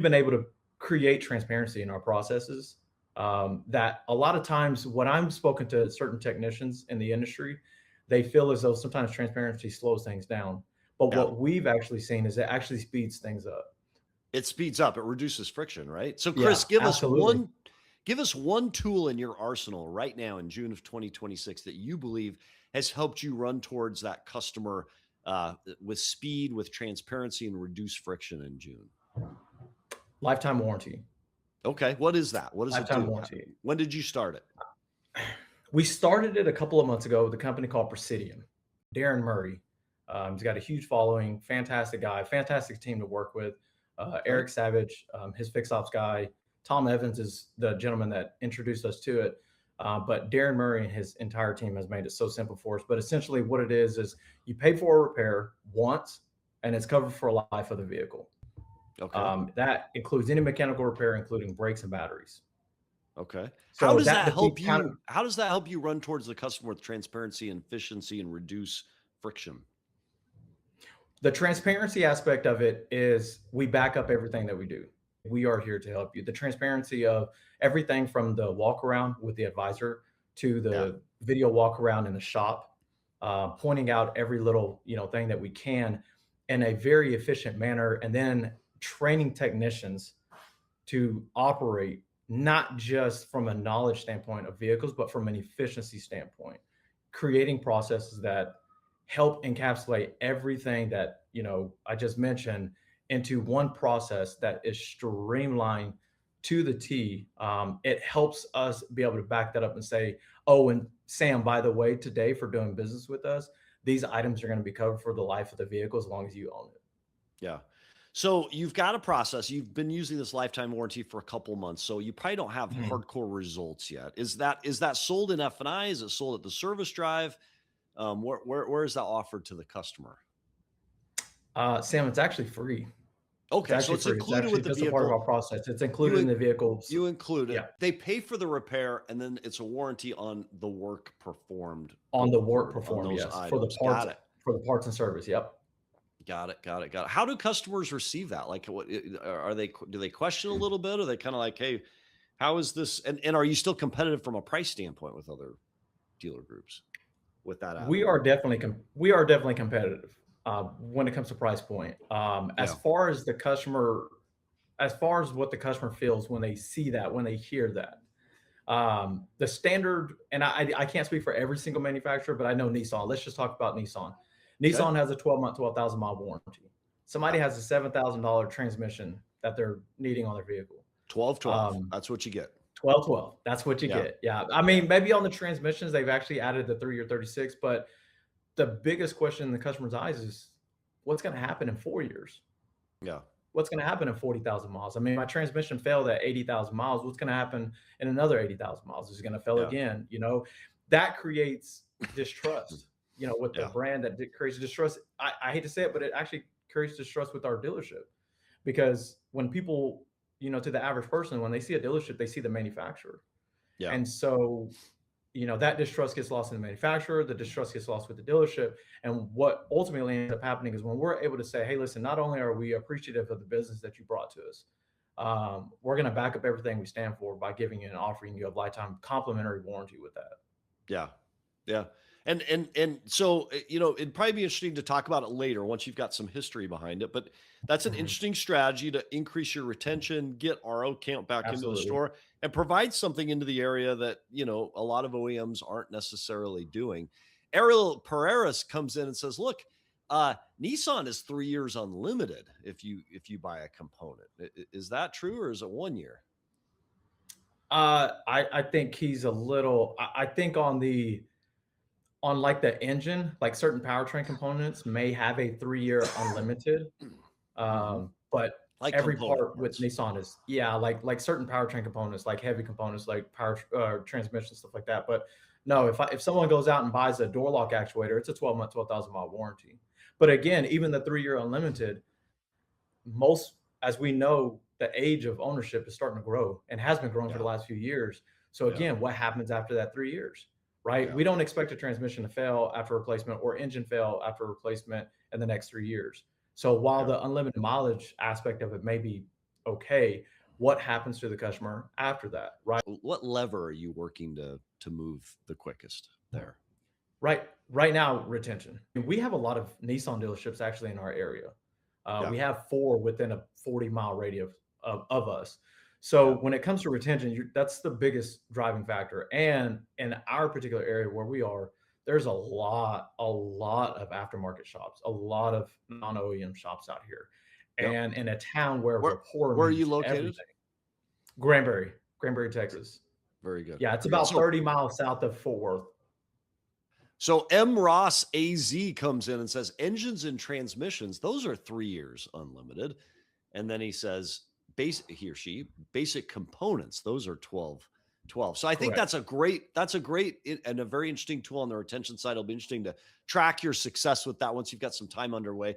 been able to create transparency in our processes. That a lot of times when I'm spoken to certain technicians in the industry, they feel as though sometimes transparency slows things down. But Yeah. what we've actually seen is it actually speeds things up. It speeds up, it reduces friction, right? So Chris, Yeah, absolutely. give us one tool in your arsenal right now in June of 2026 that you believe has helped you run towards that customer with speed, with transparency, and reduce friction in June. Lifetime warranty. Okay, what is that? What does it Lifetime do? warranty. When did you start it? We started it a couple of months ago with a company called Presidium. Darren Murray. He's got a huge following, fantastic guy, fantastic team to work with. Okay. Eric Savage, his fix ops guy. Tom Evans is the gentleman that introduced us to it. But Darren Murray and his entire team has made it so simple for us. But essentially, what it is you pay for a repair once, and it's covered for life of the vehicle. Okay. That includes any mechanical repair, including brakes and batteries. Okay. How So does that that help defeats kind of you? How does that help you run towards the customer with transparency and efficiency and reduce friction? the transparency aspect of it is we back up everything that we do. We are here to help you. The transparency of everything from the walk around with the advisor to Yeah. the video walk around in the shop, pointing out every little thing that we can in a very efficient manner, and then training technicians to operate not just from a knowledge standpoint of vehicles, but from an efficiency standpoint, creating processes that help encapsulate everything that I just mentioned into one process that is streamlined to the T. It helps us be able to back that up and say, "Oh, and Sam, by the way, today for doing business with us, these items are going to be covered for the life of the vehicle as long as you own it." Yeah. So you've got a process. You've been using this lifetime warranty for a couple months, so you probably don't have Mhm. hardcore results yet. Is that sold in F&I? Is it sold at the service drive? Where is that offered to the customer? Sam, it's actually free. It's Okay, so actually it's free. It's included with actually the just a part of vehicle. our process. It's included in You the vehicles. you include Yeah, it. They pay for the repair, and then it's a warranty on the work performed on the going work forward on performed, those yes, for the items. parts Got it. for the parts and service. Yep. Got it. Got it. Got it. How do customers receive that? Like, are they? Do they question a little bit? Are they kind of like, hey, how is this? And are you still competitive from a price standpoint with other dealer groups with that We add-on? are definitely we are definitely competitive when it comes to price point. As Yeah. far as the customer, as far as what the customer feels when they see that, when they hear that, the standard, and I can't speak for every single manufacturer, but I know Nissan. Let's just talk about Nissan. Okay. Nissan has a 12-month, 12,000-mile warranty. Somebody Yeah. has a $7,000 transmission that they're needing on their vehicle. 12. Um, That's what you get. 12, 12. That's what you Yeah. get. Yeah. I Yeah. mean, maybe on the transmissions, they've actually added the 3 or 36, but the biggest question in the customer's eyes is what's going to happen in 4 years? Yeah. What's going to happen in 40,000 miles? I mean, my transmission failed at 80,000 miles. What's going to happen in another 80,000 miles? Is it going to fail Yeah. again? That creates distrust, with the Yeah. brand that creates distrust. I hate to say it, but it actually creates distrust with our dealership because when people, to the average person, when they see a dealership, they see the manufacturer. Yeah. And so that distrust gets lost in the manufacturer, the distrust gets lost with the dealership. And what ultimately ends up happening is when we're able to say, hey, listen, not only are we appreciative of the business that you brought to us, we're going to back up everything we stand for by giving you and offering you a lifetime complimentary warranty with that. Yeah. Yeah. And so it'd probably be interesting to talk about it later once you've got some history behind it. But that's an Mhm. interesting strategy to increase your retention, get RO count back into the Absolutely. store, and provide something into the area that a lot of OEMs aren't necessarily doing. Ariel Pereira's comes in and says, "Look, Nissan is 3 years unlimited if you buy a component. Is that true or is it 1 year?" I think he's a little, I think on like the engine, like certain powertrain components may have a 3-year unlimited. Hmm. But Like every component part with parts. Nissan is, yeah, like certain powertrain components, like heavy components, like power transmission stuff like that. But no, Yeah. if someone goes out and buys a door lock actuator, it's a 12-month, 12,000-mile warranty. But again, even the 3-year unlimited, most, as we know, the age of ownership is starting to grow and has been growing for the Yeah. last few years. So Yeah. again, what happens after that 3 years? Right? Yeah. We don't expect a transmission to fail after replacement or engine fail after replacement in the next 3 years. So while Yeah. the unlimited mileage aspect of it may be okay, what happens to the customer after that, right? What lever are you working to move the quickest there? Right now, retention. We have a lot of Nissan dealerships actually in our area. Yeah, We have 4 within a 40-mile radius of us. yeah, So when it comes to retention, that's the biggest driving factor. And in our particular area where we are, there's a lot of aftermarket shops, a lot of non-OEM shops out here. yep. And in a town where Where rapport where are you means located? everything. Granbury, Texas. Very good. Yeah, it's Very good. about So 30 miles south of Fort Worth. M. Ross AZ comes in and says engines and transmissions, those are 3 years unlimited. And then he says, he or she, basic components, those are 12. So I think Correct. that's a great and a very interesting tool on the retention side. It'll be interesting to track your success with that once you've got some time underway.